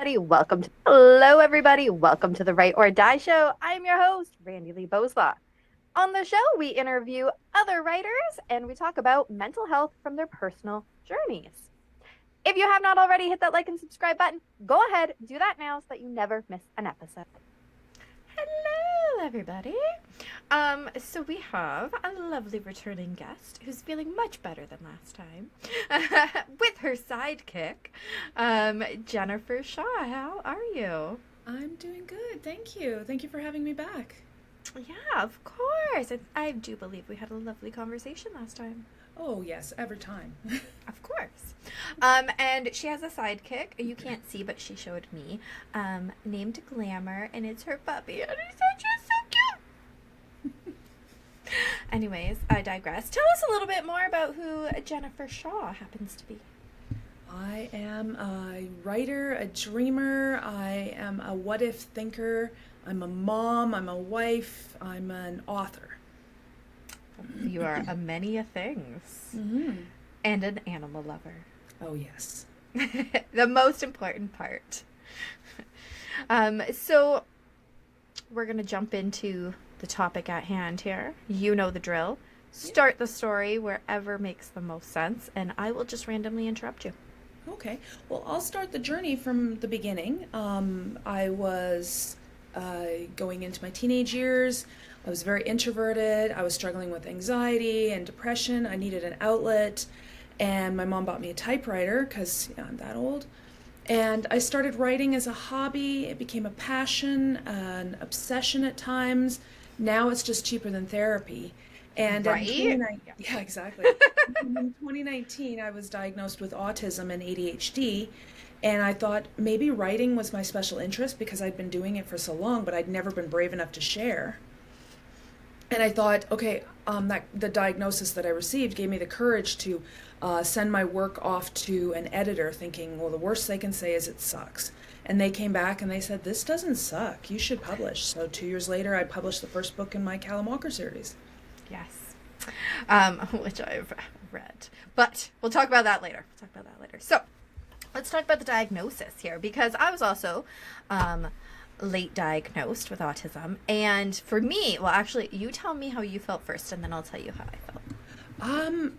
Hello, everybody. Welcome to the Right or Die Show. I'm your host, Randi-lee. On the show, we interview other writers and we talk about mental health from their personal journeys. If you have not already hit that like and subscribe button, go ahead, do that now so that you never miss an episode. Hello, everybody. So we have a lovely returning guest who's feeling much better than last time, with her sidekick, Jennifer Shaw. How are you? I'm doing good, thank you. Thank you for having me back. Yeah, of course. I do believe we had a lovely conversation last time. Oh, yes, every time. Of course. And she has a sidekick. You can't see, but she showed me. Named Glamour, and it's her puppy. And he's just so cute. Anyways, I digress. Tell us a little bit more about who Jennifer Shaw happens to be. I am a writer, a dreamer, I am a what-if thinker, I'm a mom, I'm a wife, I'm an author. You are a many a things. Mm-hmm. And an animal lover. Oh, yes. The most important part. So we're going to jump into the topic at hand here. You know the drill. Start the story wherever makes the most sense, and I will just randomly interrupt you. Okay, well, I'll start the journey from the beginning. I was going into my teenage years. I was very introverted. I was struggling with anxiety and depression. I needed an outlet, and my mom bought me a typewriter because I'm that old. And I started writing as a hobby. It became a passion, an obsession at times. Now it's just cheaper than therapy. And right? Yeah, exactly. In 2019, I was diagnosed with autism and ADHD, and I thought maybe writing was my special interest because I'd been doing it for so long, but I'd never been brave enough to share. And I thought, okay, that the diagnosis that I received gave me the courage to send my work off to an editor, thinking, well, the worst they can say is it sucks. And they came back and they said, this doesn't suck. You should publish. So 2 years later, I published the first book in my Callum Walker series. Yes. Which I've read. But we'll talk about that later. So let's talk about the diagnosis here, because I was also late diagnosed with autism. And for me, well, actually, you tell me how you felt first, and then I'll tell you how I felt.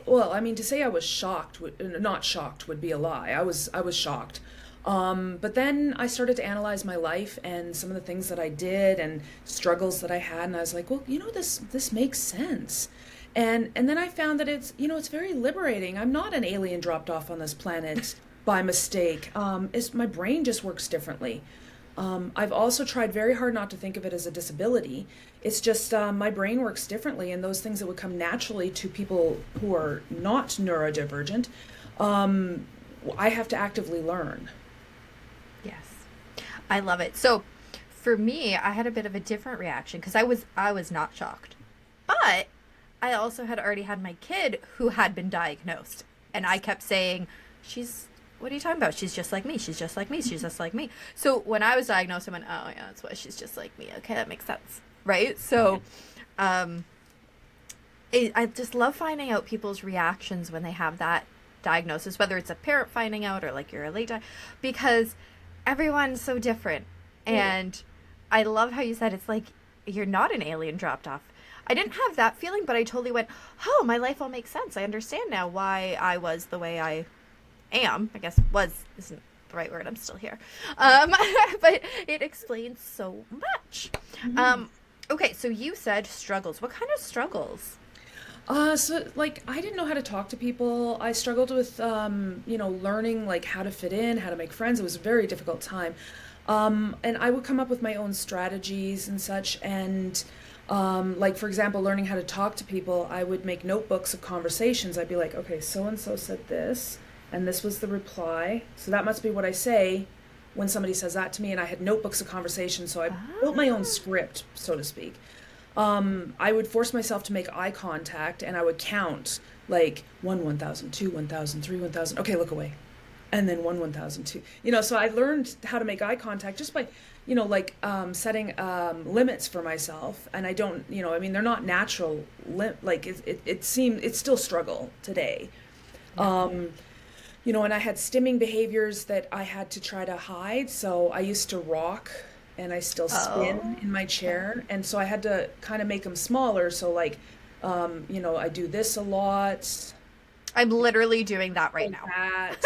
Well, I mean, to say I was shocked, not shocked would be a lie. I was shocked. But then I started to analyze my life and some of the things that I did and struggles that I had, and I was like, well, this makes sense. And then I found that it's very liberating. I'm not an alien dropped off on this planet by mistake. My brain just works differently. I've also tried very hard not to think of it as a disability. It's just my brain works differently, and those things that would come naturally to people who are not neurodivergent, I have to actively learn. Yes. I love it. So for me, I had a bit of a different reaction because I was not shocked. But I also had already had my kid who had been diagnosed. And I kept saying, what are you talking about? She's just like me. She's just like me. She's just like me. So when I was diagnosed, I went, oh yeah, that's why she's just like me. Okay, that makes sense. Right? So I just love finding out people's reactions when they have that diagnosis, whether it's a parent finding out or like you're a late because everyone's so different. And I love how you said it's like you're not an alien dropped off. I didn't have that feeling, but I totally went, oh, my life all makes sense. I understand now why I was the way I am. I guess was isn't the right word. I'm still here. But it explains so much. Mm-hmm. Okay, so you said struggles. What kind of struggles? So like I didn't know how to talk to people. I struggled with learning like how to fit in, how to make friends. It was a very difficult time. And I would come up with my own strategies and such, and like for example, learning how to talk to people, I would make notebooks of conversations. I'd be like, okay, so and so said this, and this was the reply, so that must be what I say when somebody says that to me. And I had notebooks of conversations, so I built my own script, so to speak. I would force myself to make eye contact, and I would count like 1,000, 2, 1,000, 3, 1,000. Okay, look away. And then 1,000, 2. So I learned how to make eye contact just by, setting limits for myself. And I don't, they're not natural. It's still struggle today. and I had stimming behaviors that I had to try to hide. So I used to rock and I still spin Oh. in my chair. And so I had to kind of make them smaller. So, like, I do this a lot, I'm literally doing that right like now. that,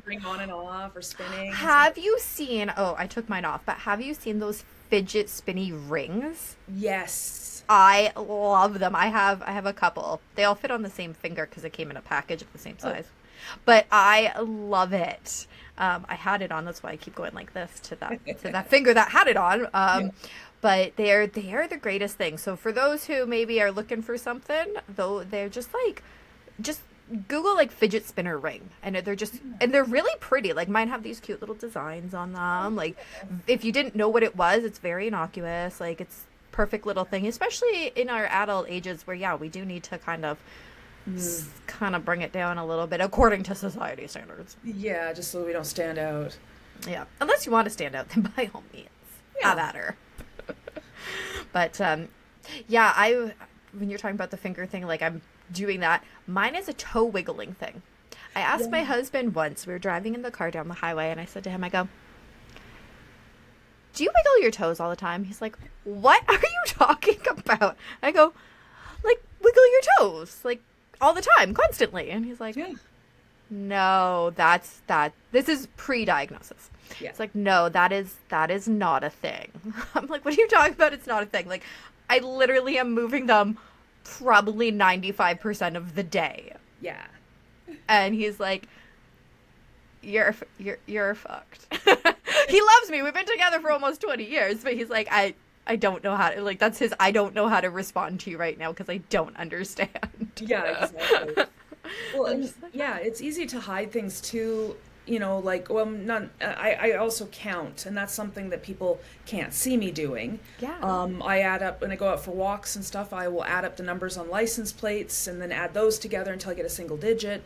bring on and off or spinning. And so, Have you seen, oh, I took mine off, but have you seen those fidget spinny rings? yes. I love them. I have a couple. They all fit on the same finger because it came in a package of the same Oh, size. But I love it. I had it on, that's why I keep going like this to that finger that had it on. yeah. But they are the greatest thing. So for those who maybe are looking for something, though, they're just Google like fidget spinner ring, and they're really pretty. Like mine have these cute little designs on them. Like if you didn't know what it was, it's very innocuous. Like it's perfect little thing, especially in our adult ages where yeah, we do need to Mm. kind of bring it down a little bit according to society standards. Yeah, just so we don't stand out. Yeah, unless you want to stand out, then by all means, have Yeah. at her. But yeah, I when you're talking about the finger thing, like I'm doing that. Mine is a toe wiggling thing. I asked my Yeah. husband once. We were driving in the car down the highway, and I said to him, I go, "Do you wiggle your toes all the time?" He's like, "What are you talking about?" I go, "Like wiggle your toes, like all the time, constantly." And he's like, Yeah. "No, that's that. This is pre-diagnosis." Yeah. It's like, "No, that is not a thing." I'm like, "What are you talking about? It's not a thing." Like, I literally am moving them probably 95% of the day. Yeah. And he's like, you're fucked." He loves me. We've been together for almost 20 years, but he's like, I don't know how to, like, that's his, I don't know how to respond to you right now because I don't understand. Yeah, exactly. Well, I'm and just like, yeah, it's easy to hide things too. Like, well, not. I also count, and that's something that people can't see me doing. yeah. I add up when I go out for walks and stuff. I will add up the numbers on license plates and then add those together until I get a single digit.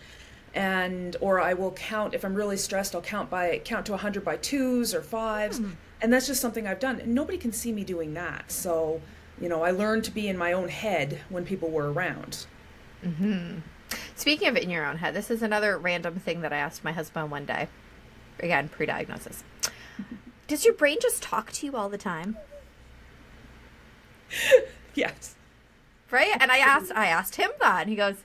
And or I will count if I'm really stressed. I'll count to 100 by twos or fives, and that's just something I've done. And nobody can see me doing that. So, I learned to be in my own head when people were around. Speaking of it in your own head, this is another random thing that I asked my husband one day. Again, pre-diagnosis. Does your brain just talk to you all the time? Yes. Right? And I asked him that, and he goes,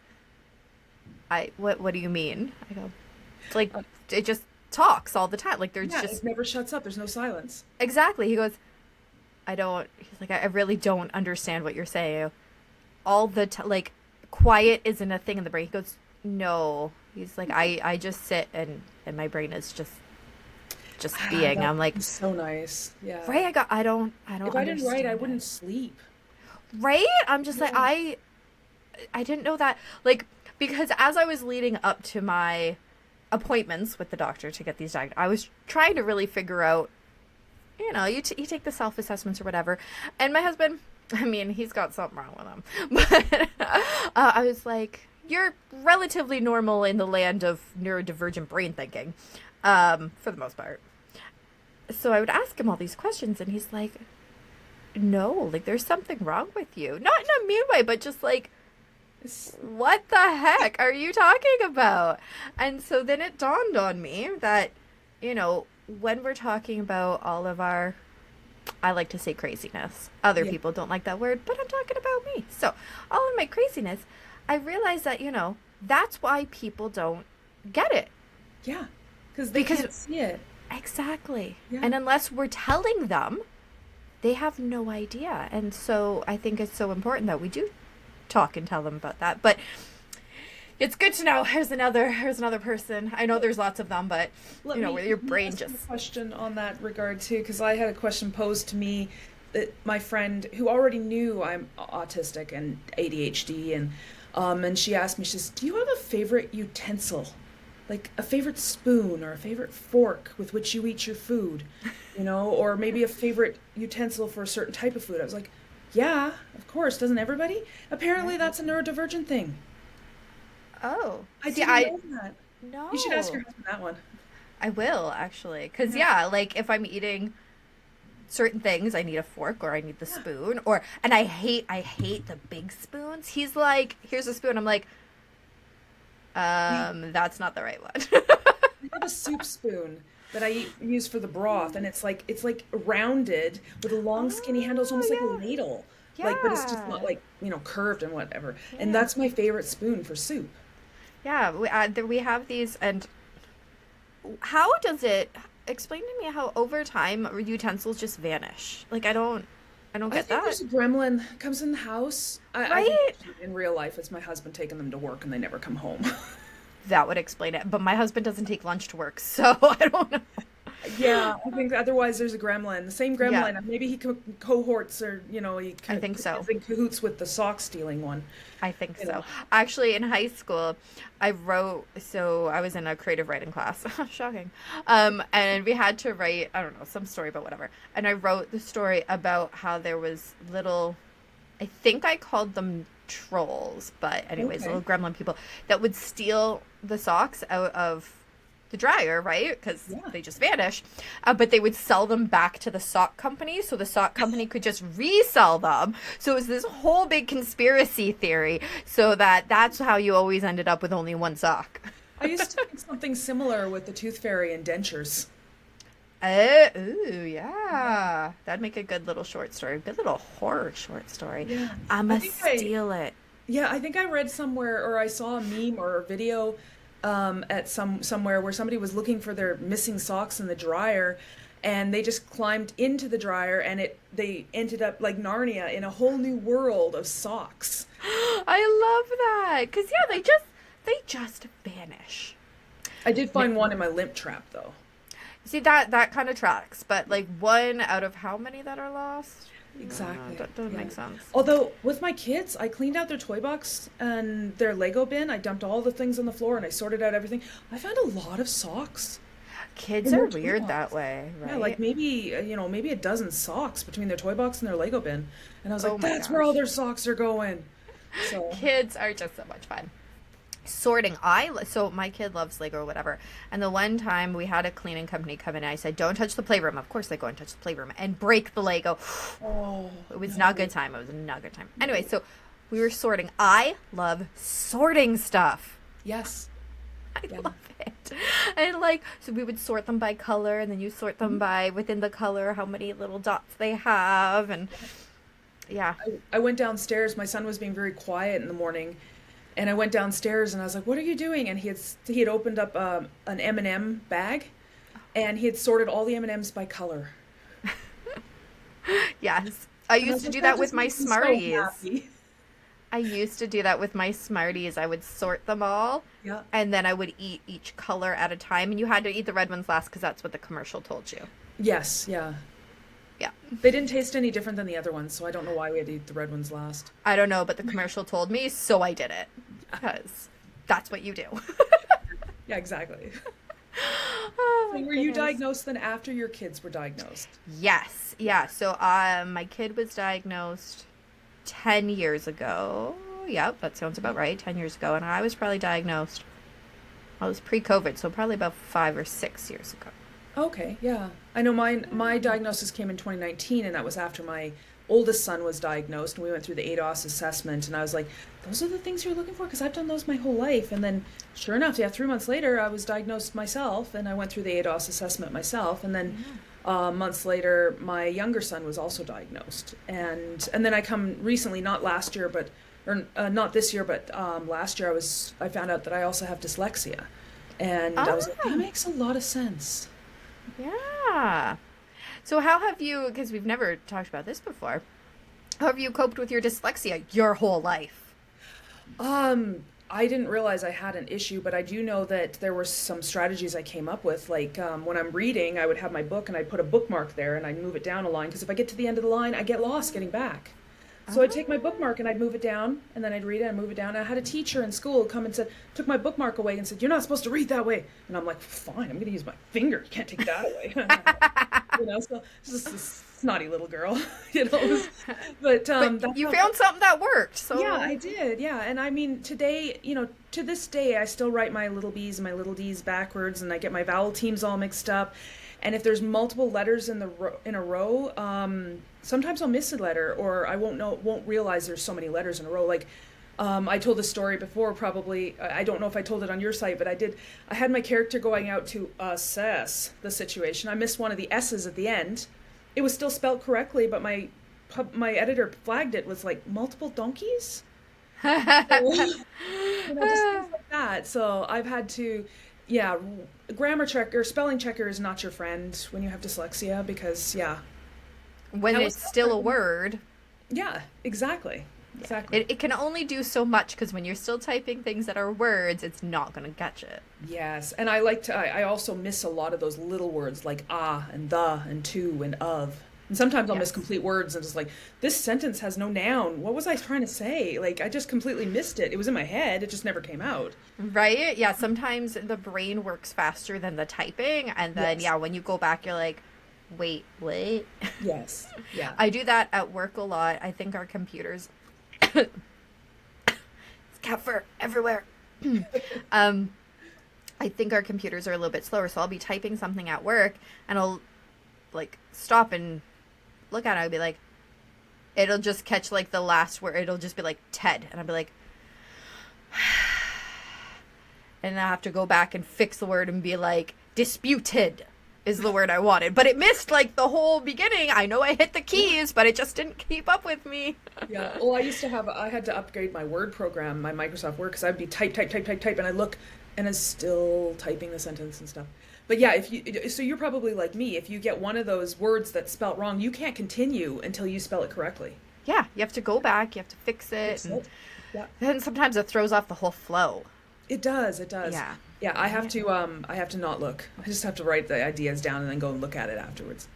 what do you mean? I go, it's like it just talks all the time. Like there's Yeah, just it never shuts up. There's no silence. exactly. He goes, he's like, I really don't understand what you're saying. All the time, like quiet isn't a thing in the brain. He goes, no. He's like, I just sit and my brain is just Ah, being. I'm like, that's so nice. Yeah. right? I don't If I didn't write, I understand wouldn't it. sleep. Right? I'm just like, Yeah. I didn't know that. Like, because as I was leading up to my appointments with the doctor to get these diagnosed, I was trying to really figure out, you take the self assessments or whatever. And my husband, I mean, he's got something wrong with him. But I was like, you're relatively normal in the land of neurodivergent brain thinking, for the most part. So I would ask him all these questions, and he's like, no, like, there's something wrong with you. Not in a mean way, but just like, It's- what the heck are you talking about? And so then it dawned on me that, when we're talking about all of our, I like to say craziness. Other Yeah. people don't like that word, but I'm talking about me. So all of my craziness, I realized that, that's why people don't get it. Yeah. Because they Because can't see it. exactly. Yeah. And unless we're telling them, they have no idea. And so I think it's so important that we do talk and tell them about that. But it's good to know here's another person. I know there's lots of them, but where your let me brain ask you just a question on that regard too, because I had a question posed to me that my friend who already knew I'm autistic and ADHD, and she asked me, she says, "Do you have a favorite utensil, like a favorite spoon or a favorite fork with which you eat your food, or maybe a favorite utensil for a certain type of food?" I was like, "Yeah, of course. Doesn't everybody?" Apparently, that's a neurodivergent thing. oh, I see, didn't know that. no, You should ask your husband that one. I will actually, because Yeah. yeah, like if I'm eating certain things, I need a fork or I need the Yeah. spoon, and I hate the big spoons. He's like, here's a spoon. I'm like, that's not the right one. a soup spoon that I use for the broth, and it's like rounded with a long skinny handle. It's almost like a Oh, ladle, yeah. like, but it's just not like, curved and whatever. And Yeah. that's my favorite spoon for soup. Yeah, we have these, and how does it explain to me how over time utensils just vanish? Like I don't I get think that. there's a gremlin comes in the house. I think Right? in real life it's my husband taking them to work and they never come home. That would explain it. But my husband doesn't take lunch to work, so I don't know. Yeah, I think otherwise there's a gremlin. The same Yeah, gremlin. Maybe he cohorts, or I think so. is in cahoots with the sock stealing one. I think You so. know. Actually, in high school, so I was in a creative writing class. Shocking. And we had to write, I don't know, some story about whatever. And I wrote the story about how there was little, I think I called them trolls, but anyways, Okay. little gremlin people that would steal the socks out of the dryer, right? Because Yeah. they just vanish. But they would sell them back to the sock company, so the sock company could just resell them. So it was this whole big conspiracy theory, so that's how you always ended up with only one sock. I used to think something similar with the tooth fairy and dentures. Ooh, yeah. That'd make a good little short story, good little horror short story. Yeah. I'ma I think I steal it. Yeah, I think I read somewhere, or I saw a meme or a video at somewhere where somebody was looking for their missing socks in the dryer, and they just climbed into the dryer, and they ended up like Narnia in a whole new world of socks. I love that. Cause yeah, they just vanish. I did find one in my limp trap though. See that kind of tracks, but like one out of how many that are lost? Exactly. That doesn't Yeah. make sense. Although with my kids, I cleaned out their toy box and their Lego bin. I dumped all the things on the floor and I sorted out everything. I found a lot of socks Kids in are their toy weird that box. way, Yeah, like right? maybe a dozen socks between their toy box and their Lego bin. And I was Oh like, my that's where all gosh. their socks are going. So, Kids are just so much fun. Sorting. So my kid loves Lego or whatever. And the one time we had a cleaning company come in, I said, "Don't touch the playroom." Of course, they go and touch the playroom and break the Lego. oh, It was not a no, good time. It was not a good time. Anyway, no. so we were sorting. I love sorting stuff. Yes. I Yeah. love it. And like, so we would sort them by color, and then you sort them Mhm. by within the color how many little dots they have, and yeah. I went downstairs. My son was being very quiet in the morning, and I went downstairs and I was like, "What are you doing?" And he had opened up an M&M bag, and he had sorted all the M&Ms by color. Yes. I And I used was to like, do that that with just my makes me so Smarties. happy. I used to do that with my Smarties. I would sort them all, Yeah. and then I would eat each color at a time, and you had to eat the red ones last because that's what the commercial told you. Yes. Yeah. Yeah. They didn't taste any different than the other ones, so I don't know why we had to eat the red ones last. I don't know, but the commercial told me, so I did it because that's what you do. Yeah, exactly. Oh So my were you goodness. diagnosed then after your kids were diagnosed? Yes, yeah. So my kid was diagnosed 10 years ago. Yep, that sounds about right. 10 years ago, and I was probably diagnosed. I was pre-COVID, so probably about 5 or 6 years ago. Okay, yeah. I know my diagnosis came in 2019, and that was after my oldest son was diagnosed, and we went through the ADOS assessment, and I was like, those are the things you're looking for? Because I've done those my whole life. And then sure enough, yeah, 3 months later, I was diagnosed myself, and I went through the ADOS assessment myself. And then months later, my younger son was also diagnosed. And then I come recently, not last year, but or not this year, but last year I found out that I also have dyslexia. And I was like, that Ah, makes a lot of sense. yeah. So how have you, because we've never talked about this before, how have you coped with your dyslexia your whole life? I didn't realize I had an issue, but I do know that there were some strategies I came up with. Like when I'm reading, I would have my book and I'd put a bookmark there and I'd move it down a line because if I get to the end of the line, I get lost getting back. So I'd take my Ah, bookmark and I'd move it down and then I'd read it and move it down. I had a teacher in school come and said, took my bookmark away and said, "You're not supposed to read that way." And I'm like, "Fine, I'm going to use my finger. You can't take that away." So just a snotty little girl, But but that's you how. found something that worked, Yeah, so I did. Yeah. And I mean, today, to this day, I still write my little B's and my little D's backwards, and I get my vowel teams all mixed up. And if there's multiple letters in a row, sometimes I'll miss a letter, or I won't realize there's so many letters in a row. Like, I told this story before, probably. I don't know if I told it on your site, but I did. I had my character going out to assess the situation. I missed one of the S's at the end. It was still spelled correctly, but my editor flagged it was like multiple donkeys. So, just things like that. So I've had to, yeah, grammar checker, spelling checker is not your friend when you have dyslexia because, yeah. When That it's still a word. Yeah, exactly. Exactly. It can only do so much because when you're still typing things that are words, it's not going to catch it. Yes, and I also miss a lot of those little words like and the and to and of. And sometimes I'll miss complete words and just like, this sentence has no noun. What was I trying to say? Like, I just completely missed it. It was in my head. It just never came out. Right? Yeah, sometimes the brain works faster than the typing. And then, when you go back, you're like, wait, what? Yes. Yeah. I do that at work a lot. I think our computers... It's cat fur everywhere. I think our computers are a little bit slower. So I'll be typing something at work and I'll like stop and look at it. I'll be like, it'll just catch like the last word. It'll just be like Ted. And I'll be like, and I have to go back and fix the word and be like, disputed is the word I wanted. But it missed like the whole beginning. I know I hit the keys, but it just didn't keep up with me. Yeah. Well, I had to upgrade my Word program, my Microsoft Word, because I'd be type, and I look and it's still typing the sentence and stuff. But yeah, so you're probably like me. If you get one of those words that's spelt wrong, you can't continue until you spell it correctly. Yeah, you have to go back, you have to fix it. Yeah. Then sometimes it throws off the whole flow. It does. Yeah. Yeah, I have to not look. I just have to write the ideas down and then go and look at it afterwards.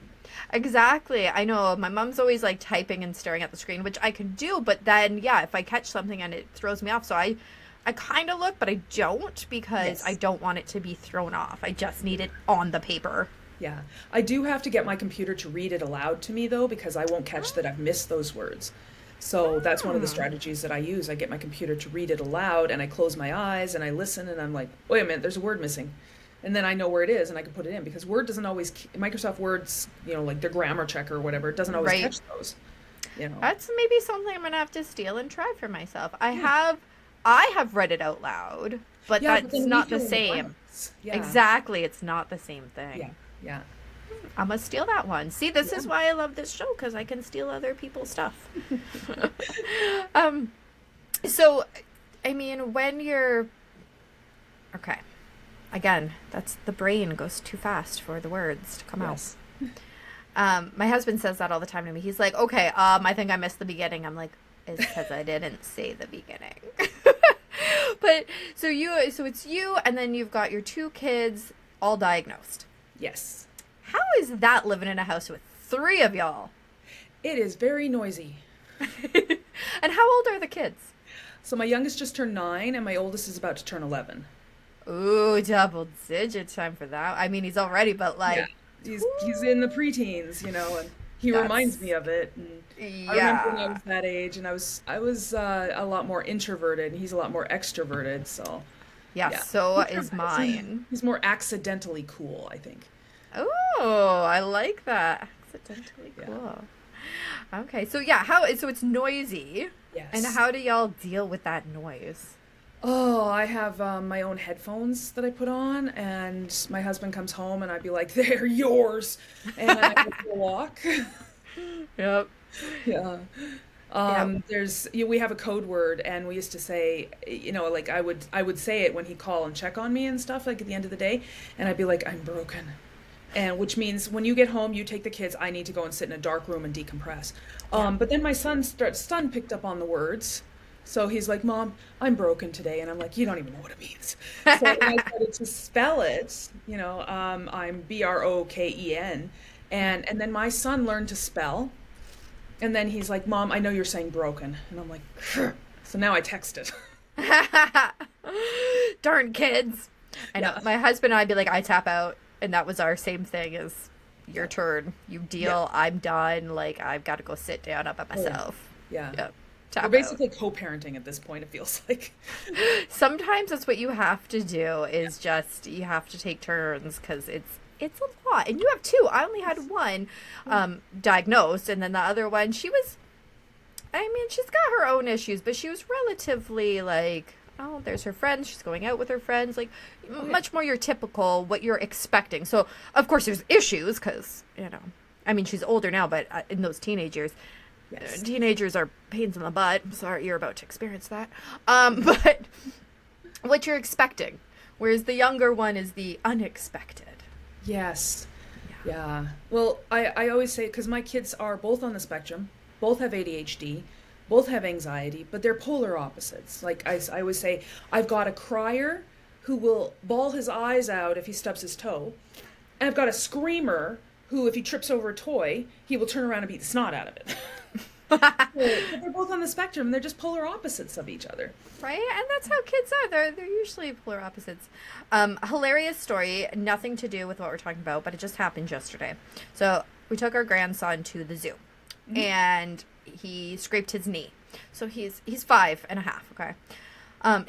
Exactly. I know my mom's always like typing and staring at the screen, which I can do, but then if I catch something and it throws me off, so I kind of look, but I don't because I don't want it to be thrown off. I just need it on the paper. Yeah. I do have to get my computer to read it aloud to me though, because I won't catch that I've missed those words. So that's one of the strategies that I use. I get my computer to read it aloud and I close my eyes and I listen and I'm like, wait a minute, there's a word missing. And then I know where it is and I can put it in because Word doesn't always, Microsoft Word's, like their grammar checker or whatever, it doesn't always catch those. That's maybe something I'm going to have to steal and try for myself. I have read it out loud, but that's not the same. Yeah. Exactly. It's not the same thing. Yeah. Yeah. I'm going to steal that one. See, this is why I love this show, because I can steal other people's stuff. So, I mean, when you're... Okay. Again, that's the brain goes too fast for the words to come out. My husband says that all the time to me. He's like, okay, I think I missed the beginning. I'm like, it's because I didn't say the beginning. But, so it's you, and then you've got your 2 kids all diagnosed. Yes. How is that living in a house with 3 of y'all? It is very noisy. And how old are the kids? So my youngest just turned 9 and my oldest is about to turn 11. Ooh, double digit time for that. I mean, he's already, but like... Yeah. He's in the preteens, and he reminds me of it. And I remember when I was that age and I was a lot more introverted and he's a lot more extroverted, so... Yeah, so is mine. He's more accidentally cool, I think. Oh, I like that. Accidentally cool. Yeah. Okay, so so it's noisy. Yes. And how do y'all deal with that noise? Oh, I have my own headphones that I put on, and my husband comes home, and I'd be like, "They're yours," and then I go for a walk. Yep. Yeah. We have a code word, and we used to say, like I would say it when he'd call and check on me and stuff, like at the end of the day, and I'd be like, "I'm broken." And which means when you get home, you take the kids, I need to go and sit in a dark room and decompress. But then my son picked up on the words. So he's like, "Mom, I'm broken today." And I'm like, "You don't even know what it means." So when I started to spell it, I'm Broken. And then my son learned to spell. And then he's like, "Mom, I know you're saying broken." And I'm like, "Phew." So now I text it. Darn kids. I know. My husband and I'd be like, I tap out. And that was our same thing as your turn. You deal, I'm done. Like, I've got to go sit down up by myself. Yeah. Yep. We're basically co-parenting at this point, it feels like. Sometimes that's what you have to do is just, you have to take turns because it's a lot. And you have 2. I only had 1 diagnosed. And then the other one, she was I mean, she's got her own issues, but she was relatively like, oh, there's her friends. She's going out with her friends. Like, much more your typical, what you're expecting. So, of course, there's issues because, I mean, she's older now, but in those teenage years, teenagers are pains in the butt. I'm sorry you're about to experience that. But what you're expecting, whereas the younger one is the unexpected. Yes. Yeah. Well, I always say, because my kids are both on the spectrum, both have ADHD, both have anxiety, but they're polar opposites. Like I always say, I've got a crier who will bawl his eyes out if he stubs his toe, and I've got a screamer who, if he trips over a toy, he will turn around and beat the snot out of it. But they're both on the spectrum, and they're just polar opposites of each other. Right? And that's how kids are. They're usually polar opposites. Hilarious story, nothing to do with what we're talking about, but it just happened yesterday. So we took our grandson to the zoo, and he scraped his knee. So he's 5.5, okay?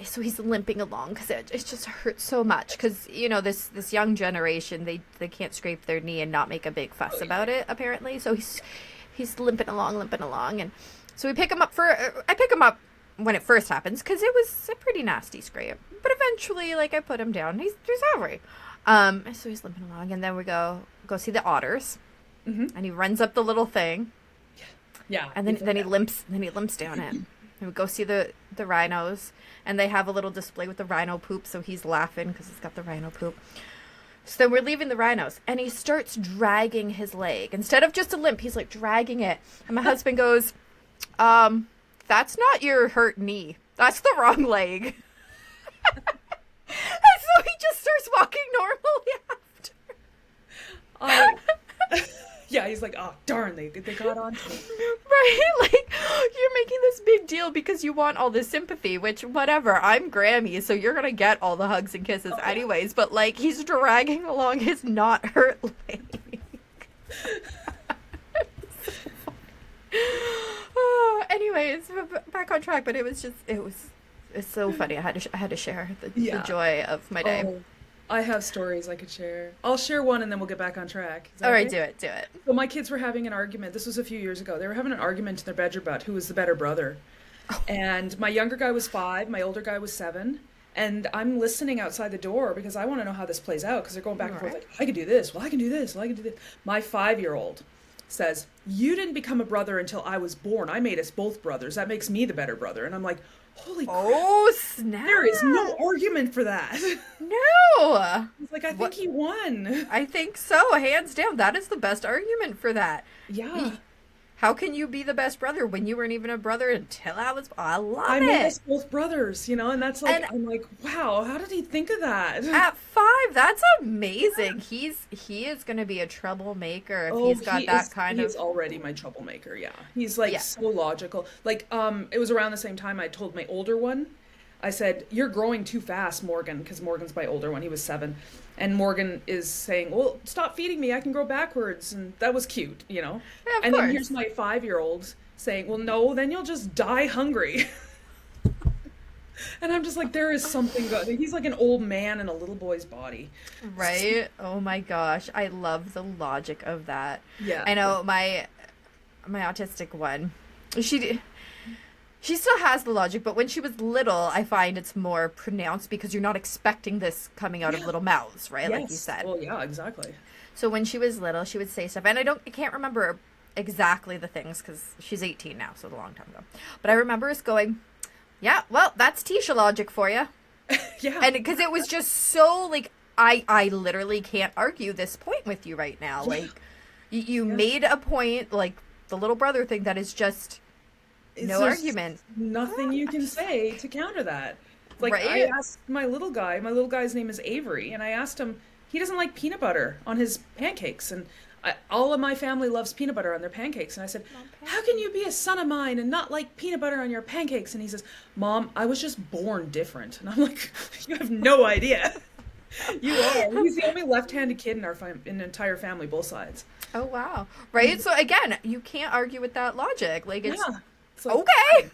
So he's limping along because it just hurts so much because, this young generation, they can't scrape their knee and not make a big fuss about it, apparently. So he's limping along, and so I pick him up when it first happens because it was a pretty nasty scrape. But eventually, like, I put him down. He's all right. So he's limping along, and then we go see the otters, and he runs up the little thing. Yeah. And then he limps down it. And we go see the rhinos, and they have a little display with the rhino poop, so he's laughing because he's got the rhino poop. So then we're leaving the rhinos, and he starts dragging his leg. Instead of just a limp, he's like dragging it. And my husband goes, that's not your hurt knee. That's the wrong leg. And so he just starts walking normally after. Yeah, he's like, oh, darn, they got on to me. Right? Like, you're making this big deal because you want all this sympathy, which, whatever, I'm Grammy, so you're going to get all the hugs and kisses anyways, but, like, he's dragging along his not hurt leg. Anyways, back on track, but it's so funny. I had to share the joy of my day. Oh, I have stories I could share. I'll share one and then we'll get back on track. All right, do it. So my kids were having an argument. This was a few years ago. They were having an argument in their bedroom about who was the better brother. And my younger guy was 5, my older guy was 7. And I'm listening outside the door because I want to know how this plays out because they're going back and forth like, I can do this. Well, I can do this. Well, I can do this. My 5-year-old says, you didn't become a brother until I was born. I made us both brothers. That makes me the better brother. And I'm like, holy crap. Oh, snap. There is no argument for that. No. He's like, I think he won. I think so. Hands down. That is the best argument for that. Yeah. How can you be the best brother when you weren't even a brother until I was... I love it. I made us both brothers, and that's like, and I'm like, wow, how did he think of that? At 5, that's amazing. He is going to be a troublemaker if he's got that kind of... He's already my troublemaker, yeah. He's like so logical. Like, it was around the same time I told my older one, I said, you're growing too fast, Morgan, because Morgan's my older one. He was 7. And Morgan is saying, well, stop feeding me. I can grow backwards. And that was cute, Yeah, and then here's my 5-year-old saying, well, no, then you'll just die hungry. And I'm just like, there is something good. He's like an old man in a little boy's body. Right? Oh my gosh. I love the logic of that. Yeah. I know my autistic one, she still has the logic, but when she was little, I find it's more pronounced because you're not expecting this coming out of little mouths, right? Yes. Like you said. Well, yeah, exactly. So when she was little, she would say stuff, and I can't remember exactly the things because she's 18 now, so it's a long time ago. But I remember us going, yeah, well, that's Tisha logic for you. Yeah. And because it was just so, like, I literally can't argue this point with you right now. Like, you made a point, like, the little brother thing that is just... no argument. Nothing you can say to counter that. Like, right? I asked my little guy's name is Avery, and I asked him, he doesn't like peanut butter on his pancakes, and all of my family loves peanut butter on their pancakes. And I said, how can you be a son of mine and not like peanut butter on your pancakes? And he says, Mom, I was just born different. And I'm like, you have no idea. You are. He's the only left-handed kid in our entire family, both sides. Oh, wow. Right? So, again, you can't argue with that logic. Like, it's... Yeah. Like, okay.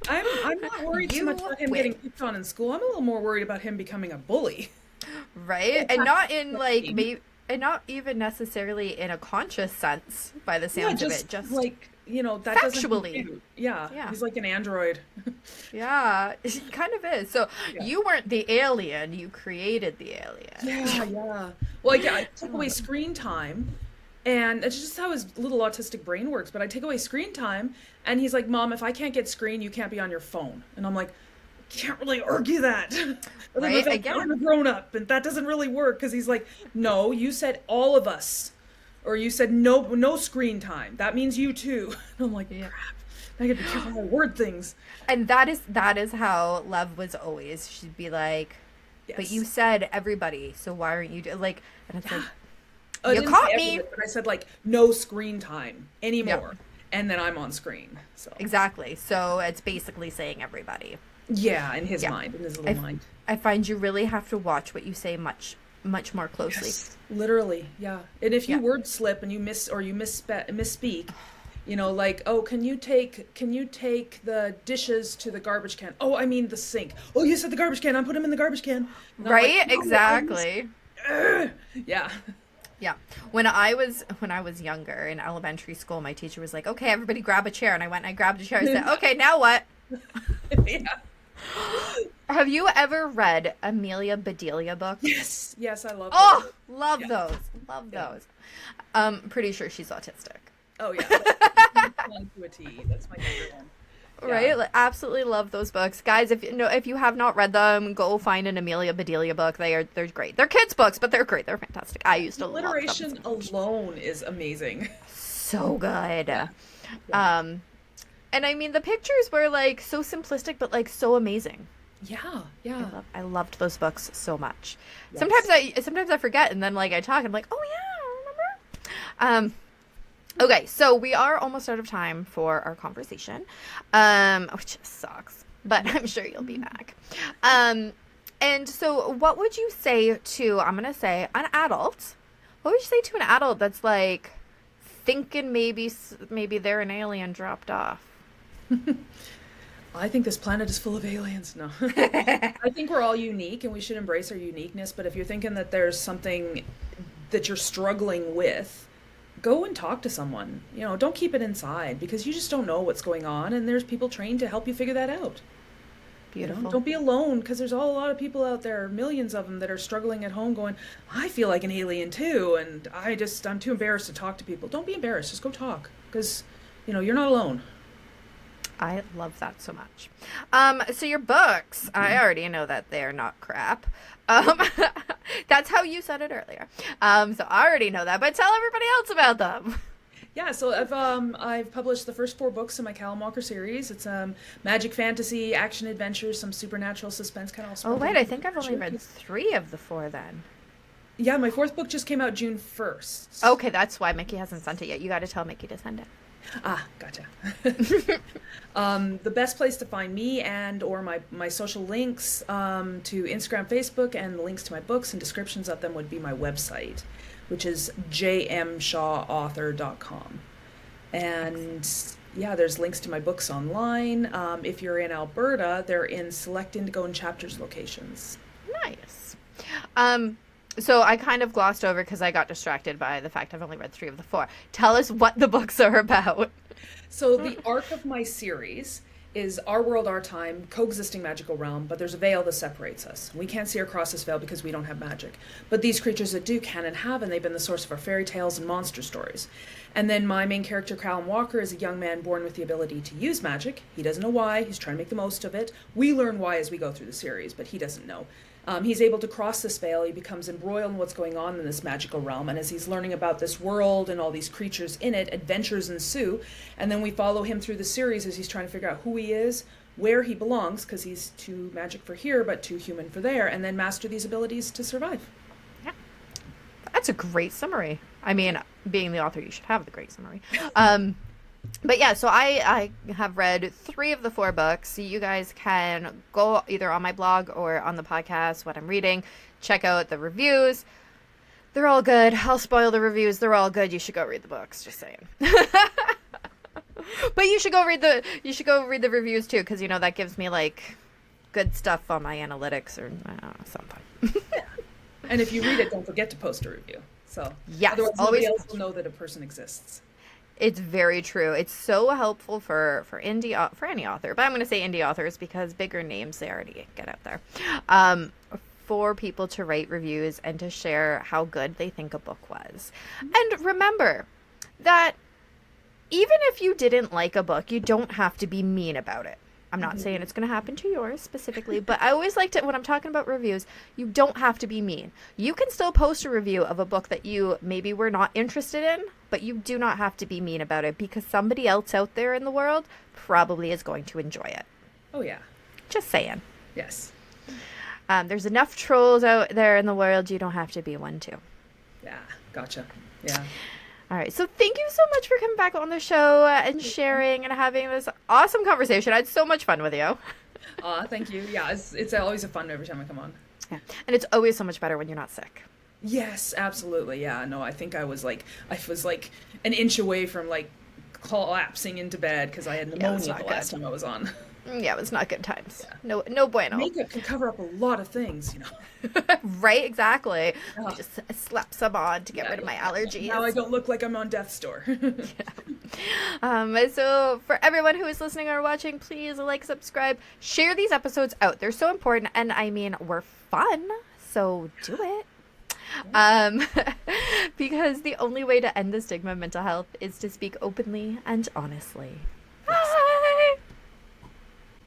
I'm not worried so much about him getting picked on in school. I'm a little more worried about him becoming a bully. Right? And not in, like, maybe... and not even necessarily in a conscious sense, by the sounds of it. Just like, that doesn't Factually. compute. Yeah, Yeah. he's like an android. Yeah, it kind of is. So Yeah. you weren't the alien, you created the alien. Yeah, yeah. Well, like, I took away screen time, and it's just how his little autistic brain works. But I take away screen time, and he's like, "Mom, if I can't get screen, you can't be on your phone." And I'm like, can't really argue that. Right, I Like, get I'm a it. grown up, and that doesn't really work because he's like, "No, you said all of us, or you said no screen time. That means you too." And I'm like, Yeah. crap. I gotta be careful how I word things. And that is how Lev was always. She'd be like, "But Yes. you said everybody, so why aren't you like?" And it's like, I "You didn't caught say me." everything, but I said like no screen time anymore, and then I'm on screen. So Exactly. So it's basically saying everybody. yeah, in his Yeah. mind, in his little I, mind. I find you really have to watch what you say much more closely. Yes, literally, yeah. And if you Yeah. word slip and you misspeak, like, oh, can you take the dishes to the garbage can? Oh, I mean the sink. Oh, you said the garbage can. I put them in the garbage can. And I'm like, Right? "No, Exactly. yeah. Yeah. When I was younger in elementary school, my teacher was like, "Okay, everybody grab a chair." And I went and I grabbed a chair. I said, "Okay, now what?" Yeah. Have you ever read Amelia Bedelia books? Yes, yes, I love Oh, those. love Yeah. those. Love Yeah. those. Pretty sure she's autistic. Oh yeah, that's one to a T. That's my favorite one. Yeah. Right? Like, absolutely love those books. Guys, if you have not read them, go find an Amelia Bedelia book. They're great. They're kids books, but they're great. They're fantastic. I used to love them. Alliteration alone is amazing. So good. Yeah. And I mean the pictures were like so simplistic but like so amazing. Yeah, yeah. I loved those books so much. Yes. Sometimes I forget and then like I talk and I'm like, "Oh yeah, I remember." Okay, so we are almost out of time for our conversation. Which sucks, but I'm sure you'll be back. And so what would you say to, I'm going to say an adult. What would you say to an adult that's like thinking maybe they're an alien dropped off? I think this planet is full of aliens. No. I think we're all unique and we should embrace our uniqueness. But if you're thinking that there's something that you're struggling with, go and talk to someone. Don't keep it inside because you just don't know what's going on. And there's people trained to help you figure that out. Beautiful. Don't be alone because there's a lot of people out there, millions of them that are struggling at home going, I feel like an alien too. And I'm too embarrassed to talk to people. Don't be embarrassed. Just go talk because, you're not alone. I love that so much. So your books, I already know that they're not crap. That's how you said it earlier. So I already know that, but tell everybody else about them. Yeah, so I've published the first 4 books in my Callum Walker series. It's magic, fantasy, action, adventure, some supernatural suspense kind of. Oh wait, I think I've only read 3 of the 4 then. Yeah, my 4th book just came out June 1st. Okay, that's why Mickey hasn't sent it yet. You got to tell Mickey to send it. Ah, gotcha. The best place to find me and or my social links to Instagram, Facebook, and the links to my books and descriptions of them would be my website, which is jmshawauthor.com. And yeah, there's links to my books online. If you're in Alberta, they're in select Indigo and Chapters locations. Nice. So I kind of glossed over because I got distracted by the fact I've only read 3 of the 4. Tell us what the books are about. So the arc of my series is our world, our time, coexisting magical realm, but there's a veil that separates us. We can't see across this veil because we don't have magic. But these creatures that do can and have, and they've been the source of our fairy tales and monster stories. And then my main character, Callum Walker, is a young man born with the ability to use magic. He doesn't know why. He's trying to make the most of it. We learn why as we go through the series, but he doesn't know. He's able to cross this veil. He becomes embroiled in what's going on in this magical realm. And as he's learning about this world and all these creatures in it, adventures ensue. And then we follow him through the series as he's trying to figure out who he is, where he belongs, because he's too magic for here, but too human for there, and then master these abilities to survive. Yeah. That's a great summary. I mean, being the author, you should have the great summary. But yeah, so I have read 3 of the 4 books. You guys can go either on my blog or on the podcast, what I'm reading. Check out the reviews. They're all good. I'll spoil the reviews. They're all good. You should go read the books. Just saying. But you should go read the reviews too, because that gives me like good stuff on my analytics or I don't know, something. And if you read it, don't forget to post a review. So Yes, otherwise always nobody else will know that a person exists. It's very true. It's so helpful for any author, but I'm going to say indie authors because bigger names, they already get out there. For people to write reviews and to share how good they think a book was. And remember that even if you didn't like a book, you don't have to be mean about it. I'm not saying it's going to happen to yours specifically, but I always like to, when I'm talking about reviews, you don't have to be mean. You can still post a review of a book that you maybe were not interested in, but you do not have to be mean about it because somebody else out there in the world probably is going to enjoy it. Oh, yeah. Just saying. Yes. There's enough trolls out there in the world. You don't have to be one too. Yeah. Gotcha. Yeah. All right. So thank you so much for coming back on the show and sharing and having this awesome conversation. I had so much fun with you. Thank you. Yeah, it's always a fun every time I come on. Yeah. And it's always so much better when you're not sick. Yes, absolutely. Yeah, no, I think I was like an inch away from like collapsing into bed because I had pneumonia the last time I was on. Yeah, it was not good times. Yeah. No bueno. Makeup can cover up a lot of things, Right, exactly. Oh. I just slap some on to get rid of my allergies. Now I don't look like I'm on death's door. So for everyone who is listening or watching, please like, subscribe, share these episodes out. They're so important, and I mean, we're fun, so do it. Because the only way to end the stigma of mental health is to speak openly and honestly.